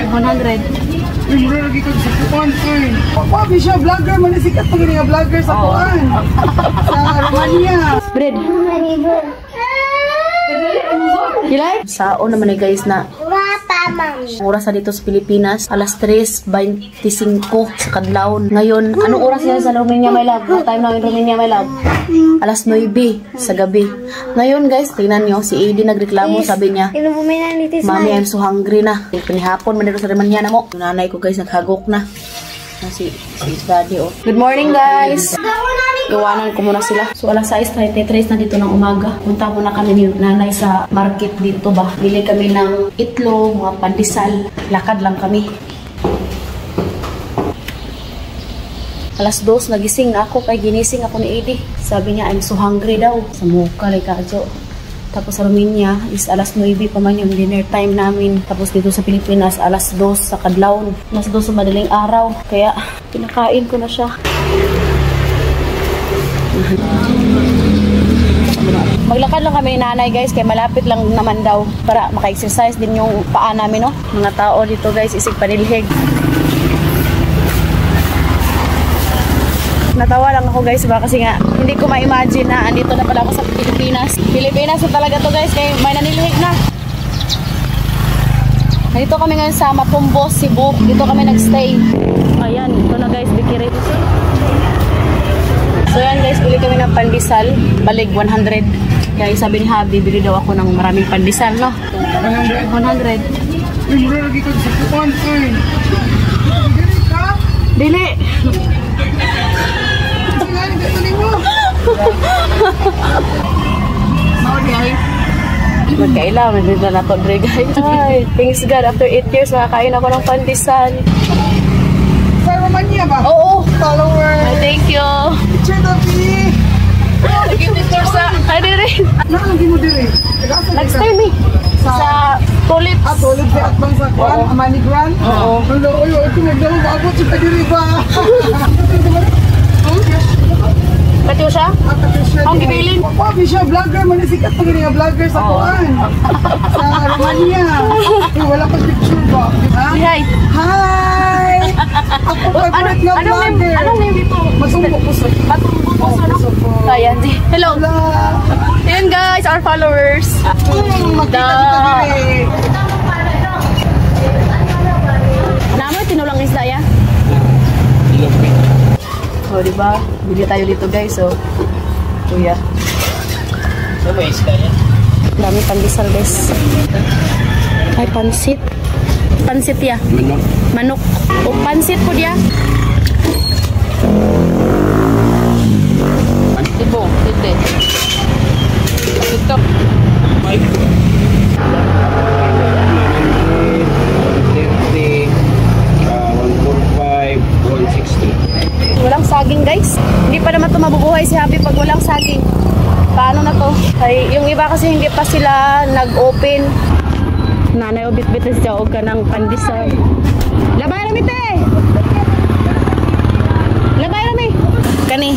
100. Uy, mura lagi ko sa kuwan, uy. Papi siya, vlogger. Manisikat pa ganyan vlogger sa kuwan. Sa Romania. Bread. You like? Sao naman eh guys na oras na dito sa Pilipinas, alas 3:25 sa kadlawon. Ngayon, anong oras yan sa Romania, my love? What time na in Romania, my love? Alas 9 sa gabi. Ngayon guys, tingnan nyo, si Edi nagreklamo, sabi niya, Mami, I'm so hungry na. Pinihapon man dito sa Romania na mo. Nanay ko guys, naghagok na. Si daddy, oh. Good morning guys! Iwanan ko muna sila. So alas 6:33 na dito ng umaga. Punta muna kami ni nanay sa market dito ba. Bili kami ng itlog, mga pandesal. Lakad lang kami. Alas 2 nagising na ako kay ginising ako ni Edi. Sabi niya I'm so hungry daw. Sa muka like kajo. Tapos sa Romania is alas 9 pa man yung dinner time namin. Tapos dito sa Pilipinas alas 2 sa kadlawon. Alas 2 sa madaling araw. Kaya pinakain ko na siya. Maglakad lang kami ni nanay guys. Kaya malapit lang naman daw. Para maka-exercise din yung paa namin, no? Mga tao dito guys isig panilhig. Natawa lang ako guys ba kasi nga hindi ko ma-imagine na andito na pala ako sa Pilipinas. Pilipinas na talaga to guys kaya may nanilihig na. Nandito kami ngayon sa Mapumbo, Cebu. Dito kami nagstay. Ayan, ito na guys, Bikiri. So yan guys, bili kami ng pandesal. Balig 100. Kaya sabi ni Habi, bili daw ako ng maraming pandesal, no? 100. Uy, mura lagi ko sa kuwan, uy. Dili! Magkailan, nandito na ito, Dre, guys. Ay, thanks God, after 8 years, makakain ako ng pandesal. Sa Romania ba? Oo. Follower. Thank you. Picture na, Pi. Naging picture sa... Ay, di rin. Lagi mo di rin. Nag-stay me. Sa Tulips. Ah, Tulips at bang sa Kwan? Amanigran? Oo. Hello, oy, ito nagdamang bago. Sika di rin ba? Katyusha? Ang gibilin. Papi siya, vlogger. Manisikat pa ganyan vlogger sa Kwan. Sa Romania. Wala pa picture ba? Hi. Hi! Ako favorite na vlogger. Anong name dito? Matumbok puso. Matumbok puso, no? Ayan, hello. Ayan guys, our followers. Magkita dito rin. Namoy, tinulang isda ya? O, diba? Bili tayo dito guys, so. Kuya. So, may isda yan? Dami pandesal guys. Ay, pansit. Pansit ya? Manok. Manok. O, pansit po dia. Ibo, tite. Ito. Ay. 145, 160. Walang saging guys. Hindi pa naman ito mabubuhay si Happy pag walang saging. Paano na to? Ay, yung iba kasi hindi pa sila nag-open. Nanay o bit-bit na siya o ka ng pandesal. Labay rami te! Labay rami! Kani?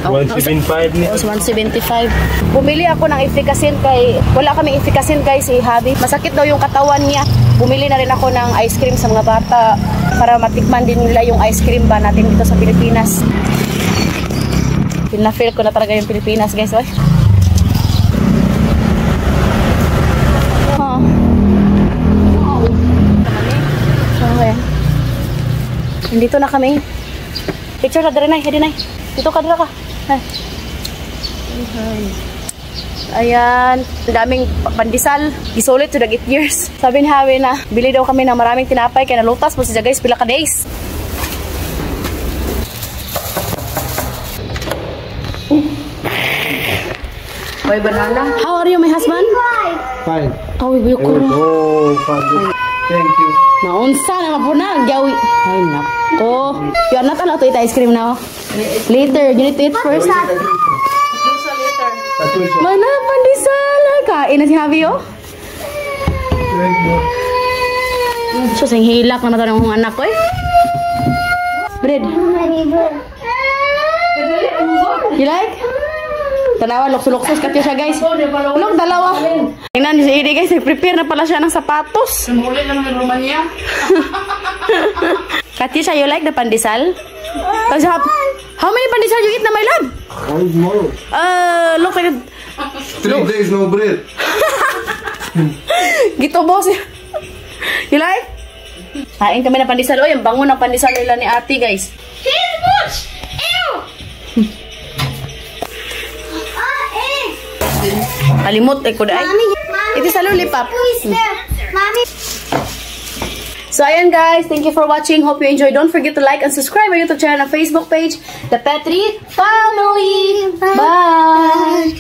175 ni. 175. Bumili ako ng efficacy kay wala kaming efficacy guys si Habi. Masakit daw yung katawan niya. Bumili na rin ako ng ice cream sa mga bata para matikman din nila yung ice cream ba natin dito sa Pilipinas. Pina-feel ko na talaga yung Pilipinas guys. Oy. Okay. Nandito na kami. Picture na dere nay, hedi nay. Dito ka dira ka. Ay. Ayan, daming pandesal. Isulit to the 8 years. Sabi ni Hawi na bili daw kami ng maraming tinapay kaya nalutas mo siya guys pila ka days. Boy banana. How are you my husband? Fine. Oh, we will cook. Oh, fine. Thank you. Naunsa na po na gawi. Ay nako. You are not allowed to eat ice cream now. Later, you need to eat first. Mana pandesal? Kain na si Javi oh. So sing hilak na mata ng mga anak ko eh. Bread. You like? Tanawa, lukso-luksos ka siya, guys. Look, dalawa. Tingnan niyo si Edie, guys. Nag-prepare na pala siya ng sapatos. Sumuli lang ng Romania. Katisha, you like the pandesal? How many pandesal you eat na, my love? One more. Look like 3 days no bread. Gito, boss. You like? Kain kami ng pandesal. Oy, ang bango ng pandesal nila ni ate, guys. Kalimot, ko dahil. It is a lollipop. So, ayan guys. Thank you for watching. Hope you enjoyed. Don't forget to like and subscribe our YouTube channel and Facebook page, The Petri Family. Bye!